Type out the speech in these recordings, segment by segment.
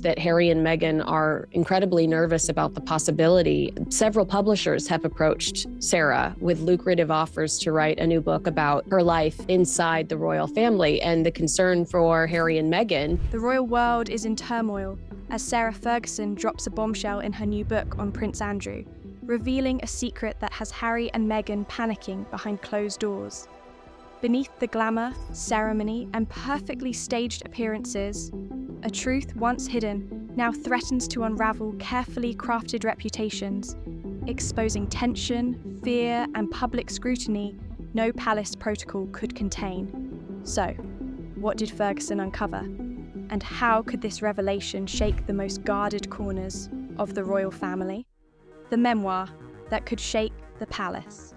that Harry and Meghan are incredibly nervous about the possibility. Several publishers have approached Sarah with lucrative offers to write a new book about her life inside the royal family, and the concern for Harry and Meghan. The royal world is in turmoil as Sarah Ferguson drops a bombshell in her new book on Prince Andrew, revealing a secret that has Harry and Meghan panicking behind closed doors. Beneath the glamour, ceremony, and perfectly staged appearances, a truth once hidden now threatens to unravel carefully crafted reputations, exposing tension, fear, and public scrutiny no palace protocol could contain. So, what did Ferguson uncover? And how could this revelation shake the most guarded corners of the royal family? The memoir that could shake the palace.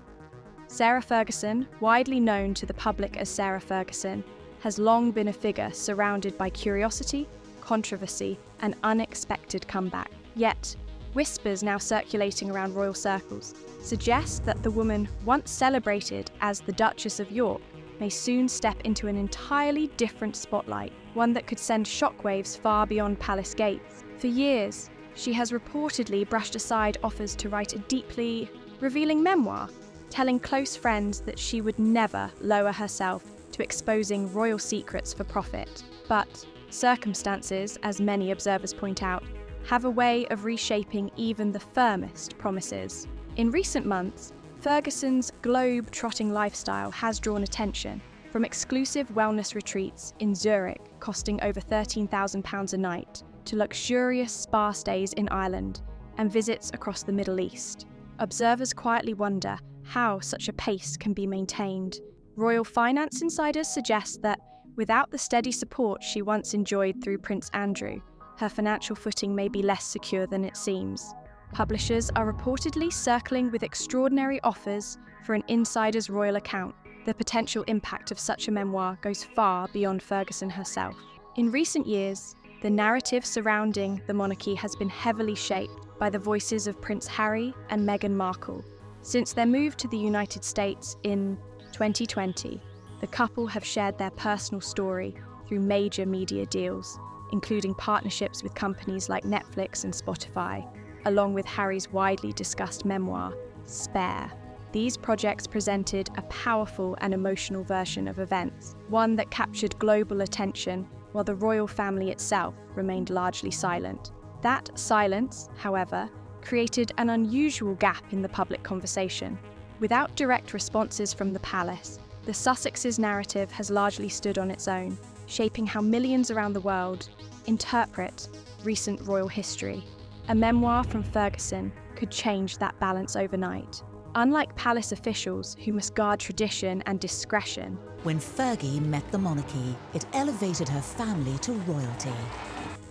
Sarah Ferguson, widely known to the public as Sarah Ferguson, has long been a figure surrounded by curiosity, controversy, and unexpected comeback. Yet, whispers now circulating around royal circles suggest that the woman once celebrated as the Duchess of York may soon step into an entirely different spotlight, one that could send shockwaves far beyond palace gates. For years, she has reportedly brushed aside offers to write a deeply revealing memoir, telling close friends that she would never lower herself to exposing royal secrets for profit. But circumstances, as many observers point out, have a way of reshaping even the firmest promises. In recent months, Ferguson's globe-trotting lifestyle has drawn attention, from exclusive wellness retreats in Zurich costing over £13,000 a night, to luxurious spa stays in Ireland and visits across the Middle East. Observers quietly wonder how such a pace can be maintained. Royal finance insiders suggest that without the steady support she once enjoyed through Prince Andrew, her financial footing may be less secure than it seems. Publishers are reportedly circling with extraordinary offers for an insider's royal account. The potential impact of such a memoir goes far beyond Ferguson herself. In recent years, the narrative surrounding the monarchy has been heavily shaped by the voices of Prince Harry and Meghan Markle. Since their move to the United States in 2020, the couple have shared their personal story through major media deals, including partnerships with companies like Netflix and Spotify, along with Harry's widely discussed memoir, Spare. These projects presented a powerful and emotional version of events, one that captured global attention while the royal family itself remained largely silent. That silence, however, created an unusual gap in the public conversation. Without direct responses from the palace, the Sussexes' narrative has largely stood on its own, shaping how millions around the world interpret recent royal history. A memoir from Ferguson could change that balance overnight. Unlike palace officials who must guard tradition and discretion, when Fergie met the monarchy, it elevated her family to royalty.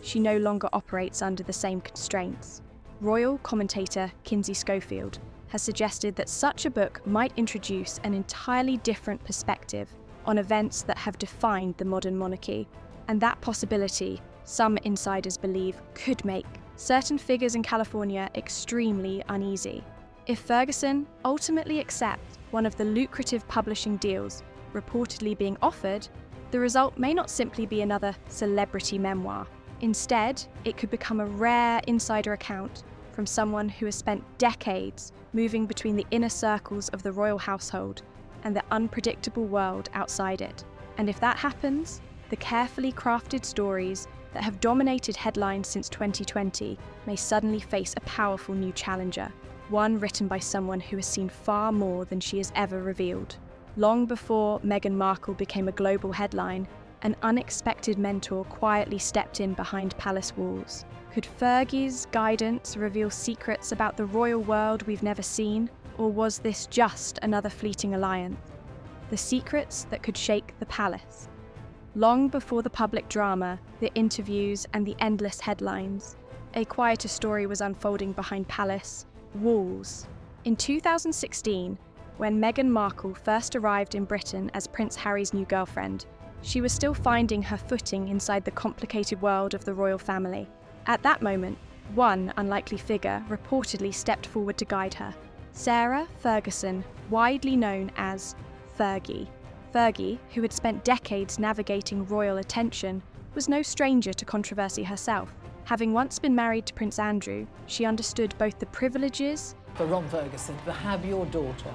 She no longer operates under the same constraints. Royal commentator Kinsey Schofield has suggested that such a book might introduce an entirely different perspective on events that have defined the modern monarchy, and that possibility, some insiders believe, could make certain figures in California extremely uneasy. If Ferguson ultimately accepts one of the lucrative publishing deals reportedly being offered, the result may not simply be another celebrity memoir. Instead, it could become a rare insider account from someone who has spent decades moving between the inner circles of the royal household and the unpredictable world outside it. And if that happens, the carefully crafted stories that have dominated headlines since 2020 may suddenly face a powerful new challenger, one written by someone who has seen far more than she has ever revealed. Long before Meghan Markle became a global headline, an unexpected mentor quietly stepped in behind palace walls. Could Fergie's guidance reveal secrets about the royal world we've never seen, or was this just another fleeting alliance? The secrets that could shake the palace. Long before the public drama, the interviews, and the endless headlines, a quieter story was unfolding behind palace walls. In 2016, when Meghan Markle first arrived in Britain as Prince Harry's new girlfriend, she was still finding her footing inside the complicated world of the royal family. At that moment, one unlikely figure reportedly stepped forward to guide her. Sarah Ferguson, widely known as Fergie. Fergie, who had spent decades navigating royal attention, was no stranger to controversy herself. Having once been married to Prince Andrew, she understood both the privileges For Ron Ferguson, to have your daughter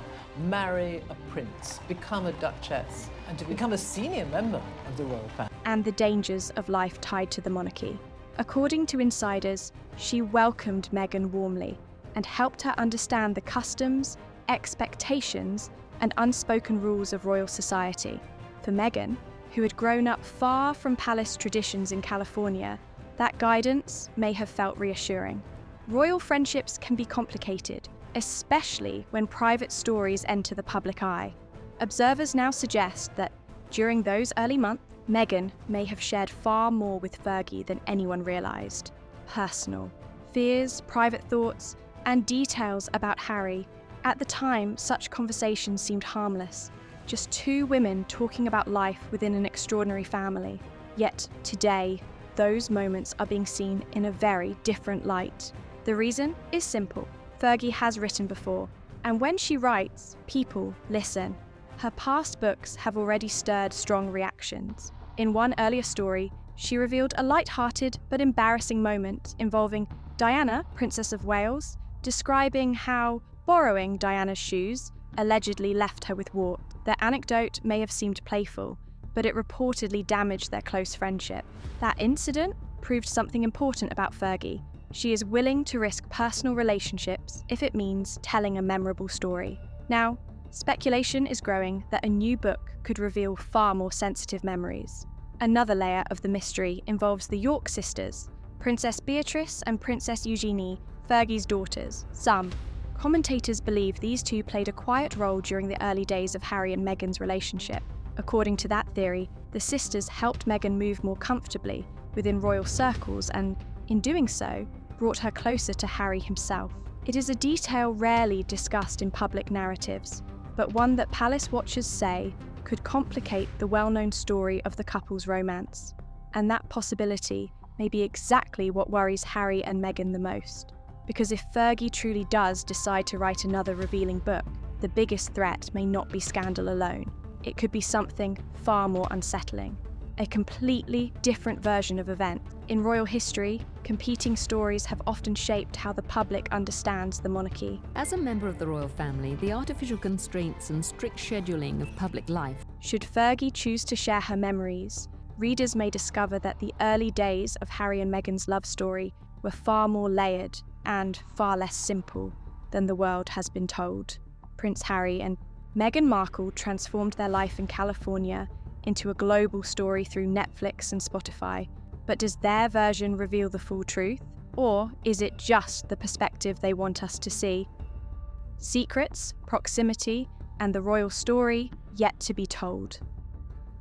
marry a prince, become a duchess, and to become a senior member of the royal family. and the dangers of life tied to the monarchy. According to insiders, she welcomed Meghan warmly and helped her understand the customs, expectations, and unspoken rules of royal society. For Meghan, who had grown up far from palace traditions in California, that guidance may have felt reassuring. Royal friendships can be complicated, especially when private stories enter the public eye. Observers now suggest that during those early months, Meghan may have shared far more with Fergie than anyone realised. Personal fears, private thoughts, and details about Harry. At the time, such conversations seemed harmless, just two women talking about life within an extraordinary family. Yet today, those moments are being seen in a very different light. The reason is simple. Fergie has written before, and when she writes, people listen. Her past books have already stirred strong reactions. In one earlier story, she revealed a light-hearted but embarrassing moment involving Diana, Princess of Wales, describing how borrowing Diana's shoes allegedly left her with warts. The anecdote may have seemed playful, but it reportedly damaged their close friendship. That incident proved something important about Fergie. She is willing to risk personal relationships if it means telling a memorable story. Now, speculation is growing that a new book could reveal far more sensitive memories. Another layer of the mystery involves the York sisters, Princess Beatrice and Princess Eugenie, Fergie's daughters. Some commentators believe these two played a quiet role during the early days of Harry and Meghan's relationship. According to that theory, the sisters helped Meghan move more comfortably within royal circles and, in doing so, brought her closer to Harry himself. It is a detail rarely discussed in public narratives, but one that palace watchers say could complicate the well-known story of the couple's romance. And that possibility may be exactly what worries Harry and Meghan the most. Because if Fergie truly does decide to write another revealing book, the biggest threat may not be scandal alone. It could be something far more unsettling. A completely different version of events. In royal history, competing stories have often shaped how the public understands the monarchy. As a member of the royal family, the artificial constraints and strict scheduling of public life. Should Fergie choose to share her memories, readers may discover that the early days of Harry and Meghan's love story were far more layered and far less simple than the world has been told. Prince Harry and Meghan Markle transformed their life in California into a global story through Netflix and Spotify. But does their version reveal the full truth? Or is it just the perspective they want us to see? Secrets, proximity, and the royal story yet to be told.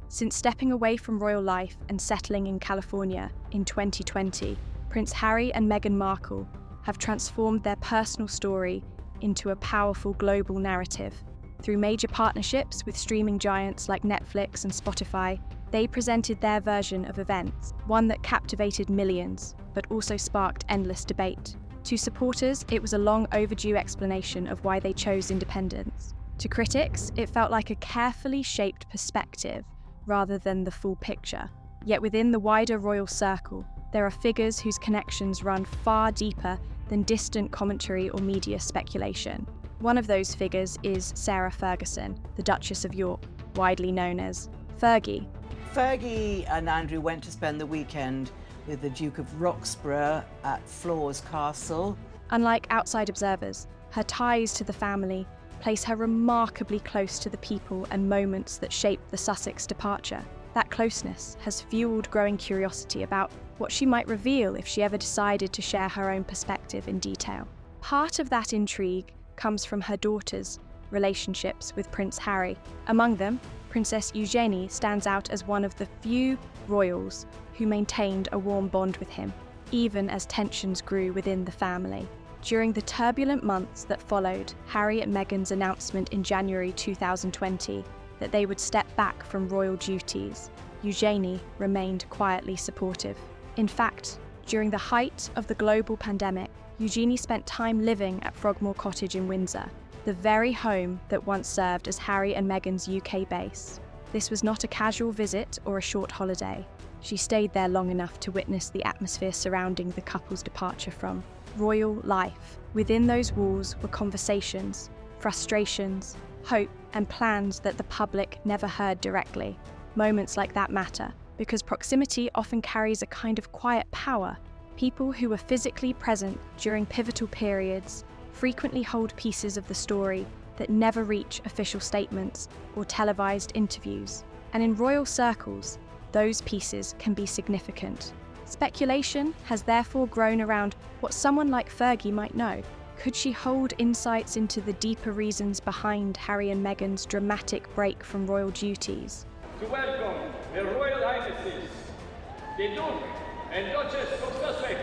Since stepping away from royal life and settling in California in 2020, Prince Harry and Meghan Markle have transformed their personal story into a powerful global narrative. Through major partnerships with streaming giants like Netflix and Spotify, they presented their version of events, one that captivated millions, but also sparked endless debate. To supporters, it was a long overdue explanation of why they chose independence. To critics, it felt like a carefully shaped perspective rather than the full picture. Yet within the wider royal circle, there are figures whose connections run far deeper than distant commentary or media speculation. One of those figures is Sarah Ferguson, the Duchess of York, widely known as Fergie. Fergie and Andrew went to spend the weekend with the Duke of Roxburgh at Flores Castle. Unlike outside observers, her ties to the family place her remarkably close to the people and moments that shaped the Sussex departure. That closeness has fueled growing curiosity about what she might reveal if she ever decided to share her own perspective in detail. Part of that intrigue comes from her daughters' relationships with Prince Harry. Among them, Princess Eugenie stands out as one of the few royals who maintained a warm bond with him, even as tensions grew within the family. During the turbulent months that followed Harry and Meghan's announcement in January 2020 that they would step back from royal duties, Eugenie remained quietly supportive. In fact, during the height of the global pandemic, Eugenie spent time living at Frogmore Cottage in Windsor, the very home that once served as Harry and Meghan's UK base. This was not a casual visit or a short holiday. She stayed there long enough to witness the atmosphere surrounding the couple's departure from royal life. Within those walls were conversations, frustrations, hope, and plans that the public never heard directly. Moments like that matter, because proximity often carries a kind of quiet power. People who were physically present during pivotal periods frequently hold pieces of the story that never reach official statements or televised interviews. And in royal circles, those pieces can be significant. Speculation has therefore grown around what someone like Fergie might know. Could she hold insights into the deeper reasons behind Harry and Meghan's dramatic break from royal duties? To welcome Her Royal Highnesses, the Duke and Duchess of Sussex.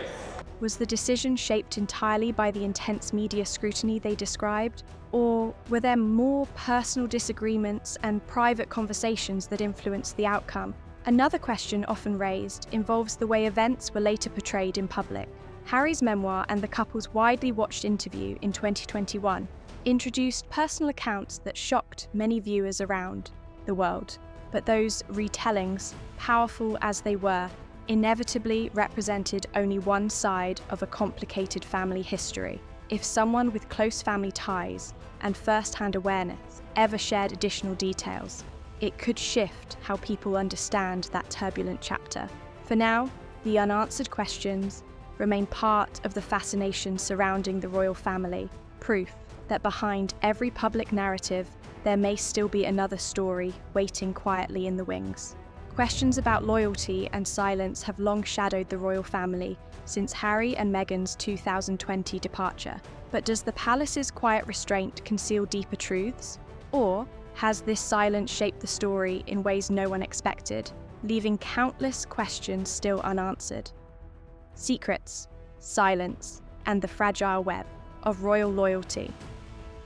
Was the decision shaped entirely by the intense media scrutiny they described? Or were there more personal disagreements and private conversations that influenced the outcome? Another question often raised involves the way events were later portrayed in public. Harry's memoir and the couple's widely watched interview in 2021 introduced personal accounts that shocked many viewers around the world. But those retellings, powerful as they were, inevitably represented only one side of a complicated family history. If someone with close family ties and first-hand awareness ever shared additional details, it could shift how people understand that turbulent chapter. For now, the unanswered questions remain part of the fascination surrounding the royal family, proof that behind every public narrative, there may still be another story waiting quietly in the wings. Questions about loyalty and silence have long shadowed the royal family since Harry and Meghan's 2020 departure. But does the palace's quiet restraint conceal deeper truths? Or has this silence shaped the story in ways no one expected, leaving countless questions still unanswered? Secrets, silence, and the fragile web of royal loyalty.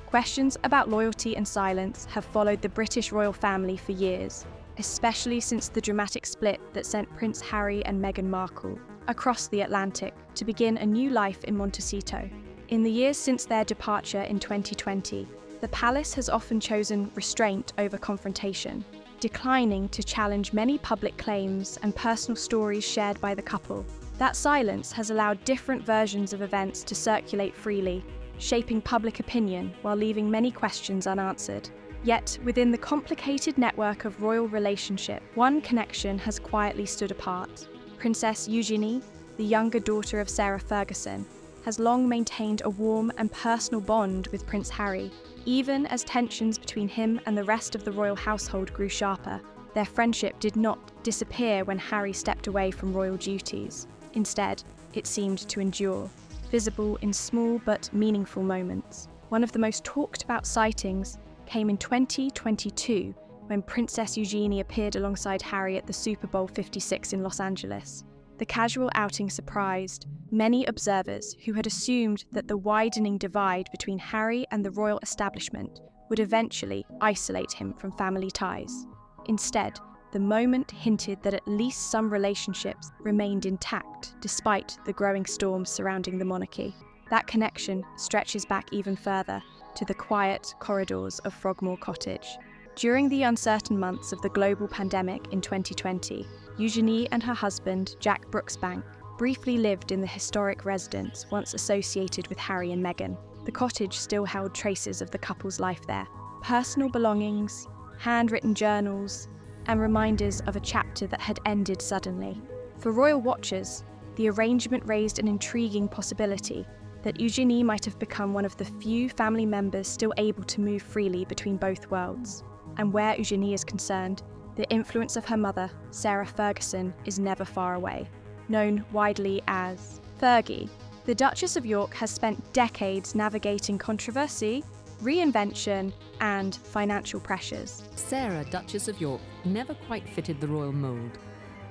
Questions about loyalty and silence have followed the British royal family for years, especially since the dramatic split that sent Prince Harry and Meghan Markle across the Atlantic to begin a new life in Montecito. In the years since their departure in 2020, the palace has often chosen restraint over confrontation, declining to challenge many public claims and personal stories shared by the couple. That silence has allowed different versions of events to circulate freely, shaping public opinion while leaving many questions unanswered. Yet, within the complicated network of royal relationship, one connection has quietly stood apart. Princess Eugenie, the younger daughter of Sarah Ferguson, has long maintained a warm and personal bond with Prince Harry. Even as tensions between him and the rest of the royal household grew sharper, their friendship did not disappear when Harry stepped away from royal duties. Instead, it seemed to endure, visible in small but meaningful moments. One of the most talked about sightings came in 2022 when Princess Eugenie appeared alongside Harry at the Super Bowl 56 in Los Angeles. The casual outing surprised many observers who had assumed that the widening divide between Harry and the royal establishment would eventually isolate him from family ties. Instead, the moment hinted that at least some relationships remained intact despite the growing storms surrounding the monarchy. That connection stretches back even further to the quiet corridors of Frogmore Cottage. During the uncertain months of the global pandemic in 2020, Eugenie and her husband, Jack Brooksbank, briefly lived in the historic residence once associated with Harry and Meghan. The cottage still held traces of the couple's life there. Personal belongings, handwritten journals, and reminders of a chapter that had ended suddenly. For royal watchers, the arrangement raised an intriguing possibility that Eugenie might have become one of the few family members still able to move freely between both worlds. And where Eugenie is concerned, the influence of her mother, Sarah Ferguson, is never far away. Known widely as Fergie, the Duchess of York has spent decades navigating controversy, reinvention, and financial pressures. Sarah, Duchess of York, never quite fitted the royal mould.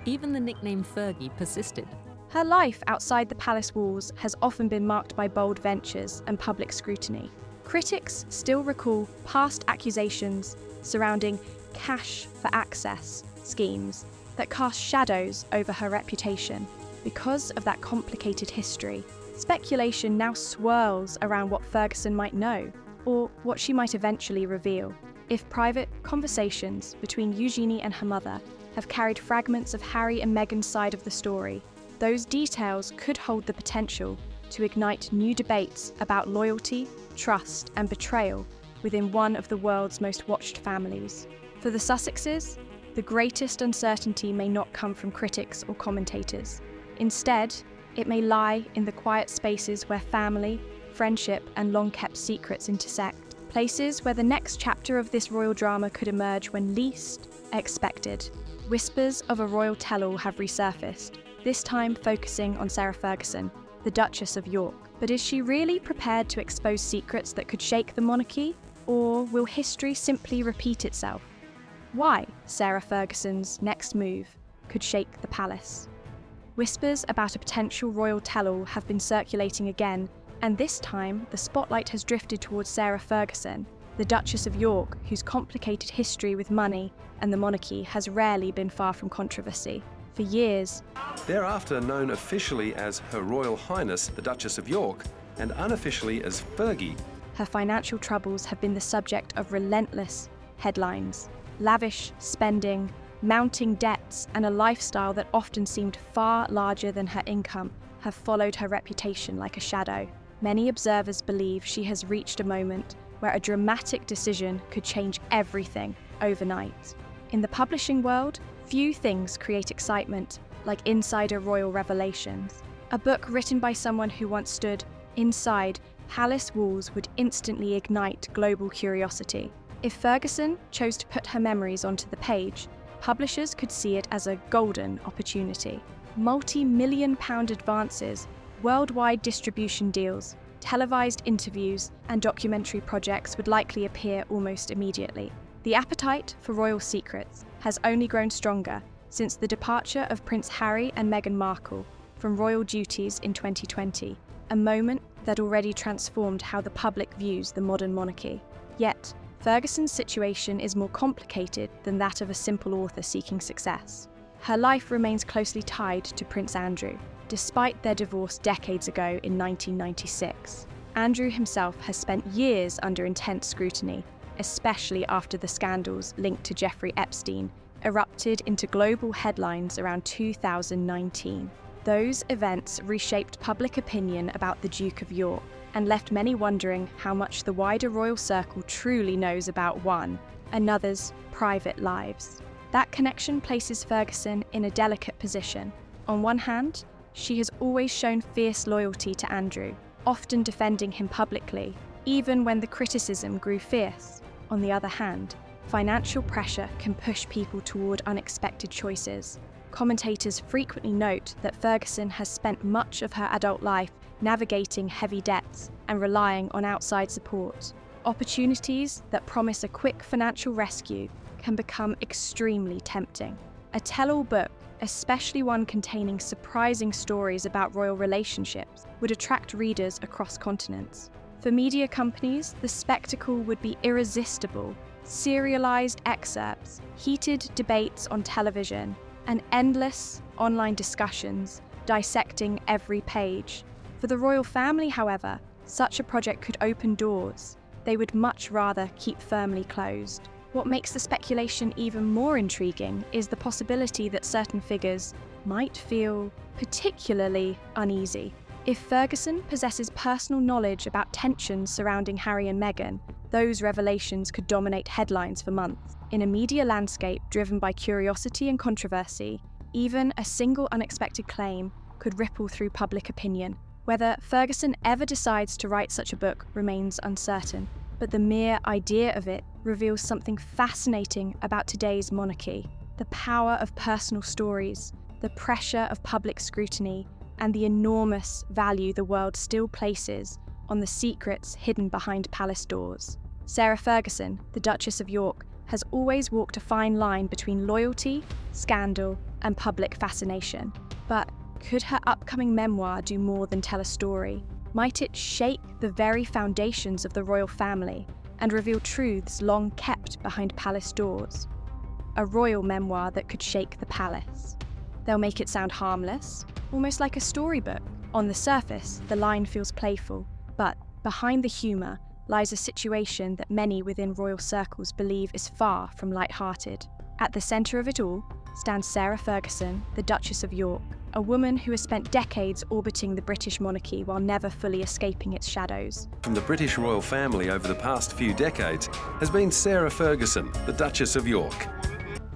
Even the nickname Fergie persisted. Her life outside the palace walls has often been marked by bold ventures and public scrutiny. Critics still recall past accusations surrounding cash for access schemes that cast shadows over her reputation. Because of that complicated history, speculation now swirls around what Ferguson might know, or what she might eventually reveal. If private conversations between Eugenie and her mother have carried fragments of Harry and Meghan's side of the story. Those details could hold the potential to ignite new debates about loyalty, trust, and betrayal within one of the world's most watched families. For the Sussexes, the greatest uncertainty may not come from critics or commentators. Instead, it may lie in the quiet spaces where family, friendship, and long-kept secrets intersect. Places where the next chapter of this royal drama could emerge when least expected. Whispers of a royal tell-all have resurfaced, this time focusing on Sarah Ferguson, the Duchess of York. But is she really prepared to expose secrets that could shake the monarchy? Or will history simply repeat itself? Why Sarah Ferguson's next move could shake the palace. Whispers about a potential royal tell-all have been circulating again, and this time the spotlight has drifted towards Sarah Ferguson, the Duchess of York, whose complicated history with money and the monarchy has rarely been far from controversy. For years, thereafter known officially as Her Royal Highness the Duchess of York, and unofficially as Fergie, her financial troubles have been the subject of relentless headlines. Lavish spending, mounting debts, and a lifestyle that often seemed far larger than her income have followed her reputation like a shadow. Many observers believe she has reached a moment where a dramatic decision could change everything overnight. In the publishing world, few things create excitement like insider royal revelations. A book written by someone who once stood inside palace walls would instantly ignite global curiosity. If Ferguson chose to put her memories onto the page, publishers could see it as a golden opportunity. Multi-million-pound advances, worldwide distribution deals, televised interviews, and documentary projects would likely appear almost immediately. The appetite for royal secrets has only grown stronger since the departure of Prince Harry and Meghan Markle from royal duties in 2020, a moment that already transformed how the public views the modern monarchy. Yet, Ferguson's situation is more complicated than that of a simple author seeking success. Her life remains closely tied to Prince Andrew, despite their divorce decades ago in 1996. Andrew himself has spent years under intense scrutiny, especially after the scandals linked to Jeffrey Epstein erupted into global headlines around 2019. Those events reshaped public opinion about the Duke of York and left many wondering how much the wider royal circle truly knows about one another's private lives. That connection places Ferguson in a delicate position. On one hand, she has always shown fierce loyalty to Andrew, often defending him publicly, even when the criticism grew fierce. On the other hand, financial pressure can push people toward unexpected choices. Commentators frequently note that Ferguson has spent much of her adult life navigating heavy debts and relying on outside support. Opportunities that promise a quick financial rescue can become extremely tempting. A tell-all book, especially one containing surprising stories about royal relationships, would attract readers across continents. For media companies, the spectacle would be irresistible. Serialized excerpts, heated debates on television, and endless online discussions dissecting every page. For the royal family, however, such a project could open doors they would much rather keep firmly closed. What makes the speculation even more intriguing is the possibility that certain figures might feel particularly uneasy. If Ferguson possesses personal knowledge about tensions surrounding Harry and Meghan, those revelations could dominate headlines for months. In a media landscape driven by curiosity and controversy, even a single unexpected claim could ripple through public opinion. Whether Ferguson ever decides to write such a book remains uncertain, but the mere idea of it reveals something fascinating about today's monarchy: the power of personal stories, the pressure of public scrutiny, and the enormous value the world still places on the secrets hidden behind palace doors. Sarah Ferguson, the Duchess of York, has always walked a fine line between loyalty, scandal, and public fascination. But could her upcoming memoir do more than tell a story? Might it shake the very foundations of the royal family and reveal truths long kept behind palace doors? A royal memoir that could shake the palace. They'll make it sound harmless, almost like a storybook. On the surface, the line feels playful, but behind the humour lies a situation that many within royal circles believe is far from light-hearted. At the centre of it all, stands Sarah Ferguson, the Duchess of York, a woman who has spent decades orbiting the British monarchy while never fully escaping its shadows. From the British royal family over the past few decades has been Sarah Ferguson, the Duchess of York.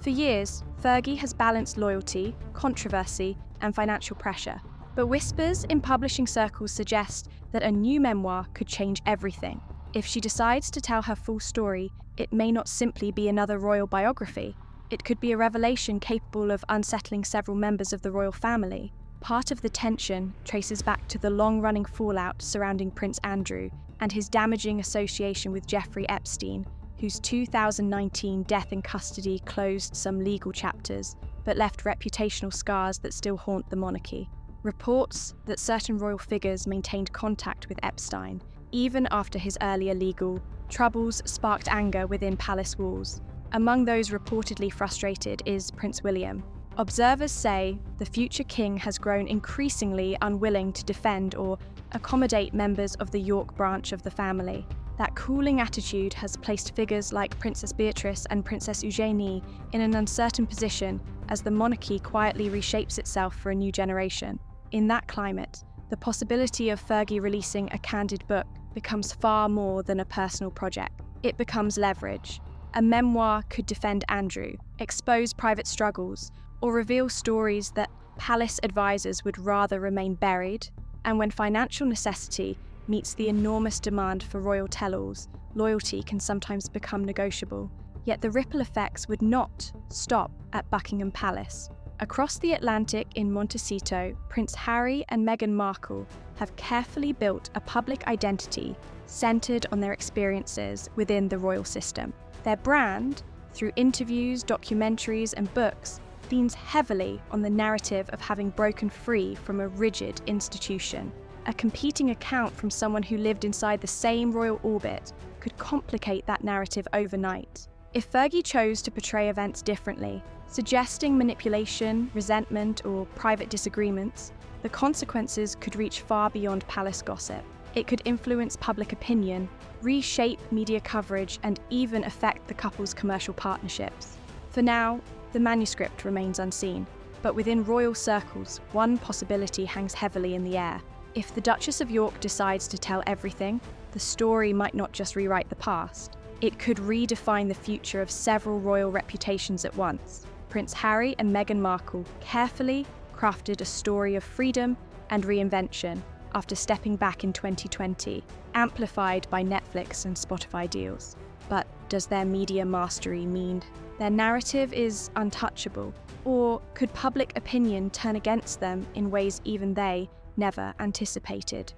For years, Fergie has balanced loyalty, controversy, and financial pressure. But whispers in publishing circles suggest that a new memoir could change everything. If she decides to tell her full story, it may not simply be another royal biography. It could be a revelation capable of unsettling several members of the royal family. Part of the tension traces back to the long-running fallout surrounding Prince Andrew and his damaging association with Jeffrey Epstein, whose 2019 death in custody closed some legal chapters, but left reputational scars that still haunt the monarchy. Reports that certain royal figures maintained contact with Epstein, even after his earlier legal troubles, sparked anger within palace walls. Among those reportedly frustrated is Prince William. Observers say the future king has grown increasingly unwilling to defend or accommodate members of the York branch of the family. That cooling attitude has placed figures like Princess Beatrice and Princess Eugenie in an uncertain position as the monarchy quietly reshapes itself for a new generation. In that climate, the possibility of Fergie releasing a candid book becomes far more than a personal project. It becomes leverage. A memoir could defend Andrew, expose private struggles, or reveal stories that palace advisors would rather remain buried. And when financial necessity meets the enormous demand for royal tell-alls, loyalty can sometimes become negotiable. Yet the ripple effects would not stop at Buckingham Palace. Across the Atlantic in Montecito, Prince Harry and Meghan Markle have carefully built a public identity centered on their experiences within the royal system. Their brand, through interviews, documentaries, and books, leans heavily on the narrative of having broken free from a rigid institution. A competing account from someone who lived inside the same royal orbit could complicate that narrative overnight. If Fergie chose to portray events differently, suggesting manipulation, resentment, or private disagreements, the consequences could reach far beyond palace gossip. It could influence public opinion, reshape media coverage, and even affect the couple's commercial partnerships. For now, the manuscript remains unseen, but within royal circles, one possibility hangs heavily in the air. If the Duchess of York decides to tell everything, the story might not just rewrite the past. It could redefine the future of several royal reputations at once. Prince Harry and Meghan Markle carefully crafted a story of freedom and reinvention after stepping back in 2020, amplified by Netflix and Spotify deals. But does their media mastery mean their narrative is untouchable? Or could public opinion turn against them in ways even they never anticipated?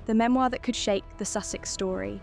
The memoir that could shake the Sussex story.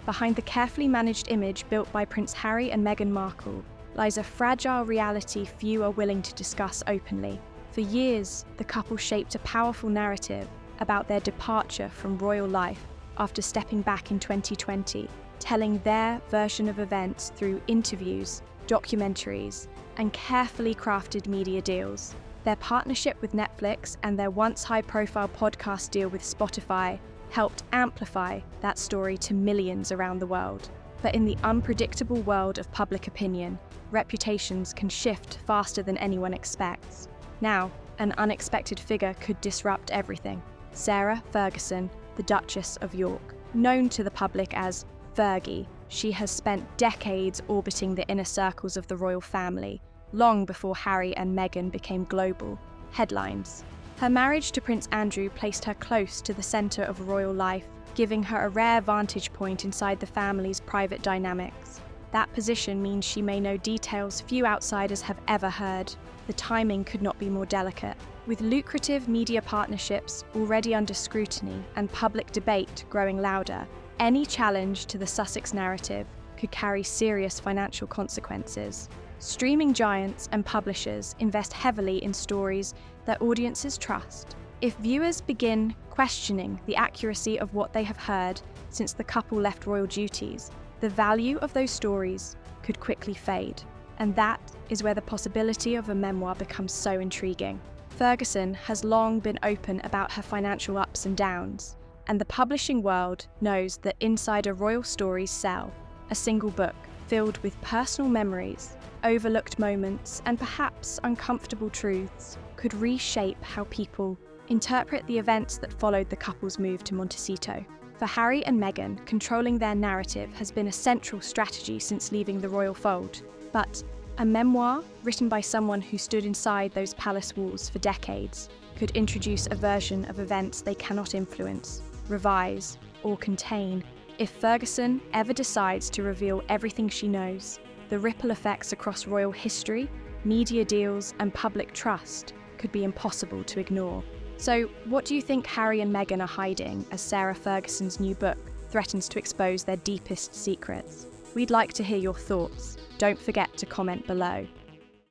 Behind the carefully managed image built by Prince Harry and Meghan Markle lies a fragile reality few are willing to discuss openly. For years, the couple shaped a powerful narrative about their departure from royal life after stepping back in 2020, telling their version of events through interviews, documentaries, and carefully crafted media deals. Their partnership with Netflix and their once high-profile podcast deal with Spotify helped amplify that story to millions around the world. But in the unpredictable world of public opinion, reputations can shift faster than anyone expects. Now, an unexpected figure could disrupt everything. Sarah Ferguson, the Duchess of York. Known to the public as Fergie, she has spent decades orbiting the inner circles of the royal family, long before Harry and Meghan became global headlines. Her marriage to Prince Andrew placed her close to the centre of royal life, giving her a rare vantage point inside the family's private dynamics. That position means she may know details few outsiders have ever heard. The timing could not be more delicate. With lucrative media partnerships already under scrutiny and public debate growing louder, any challenge to the Sussex narrative could carry serious financial consequences. Streaming giants and publishers invest heavily in stories that audiences trust. If viewers begin questioning the accuracy of what they have heard since the couple left royal duties, the value of those stories could quickly fade. And that is where the possibility of a memoir becomes so intriguing. Ferguson has long been open about her financial ups and downs, and the publishing world knows that insider royal stories sell. A single book filled with personal memories, overlooked moments, and perhaps uncomfortable truths, could reshape how people interpret the events that followed the couple's move to Montecito. For Harry and Meghan, controlling their narrative has been a central strategy since leaving the royal fold. But a memoir, written by someone who stood inside those palace walls for decades, could introduce a version of events they cannot influence, revise, or contain. If Ferguson ever decides to reveal everything she knows, the ripple effects across royal history, media deals, and public trust could be impossible to ignore. So, what do you think Harry and Meghan are hiding as Sarah Ferguson's new book threatens to expose their deepest secrets? We'd like to hear your thoughts. Don't forget to comment below.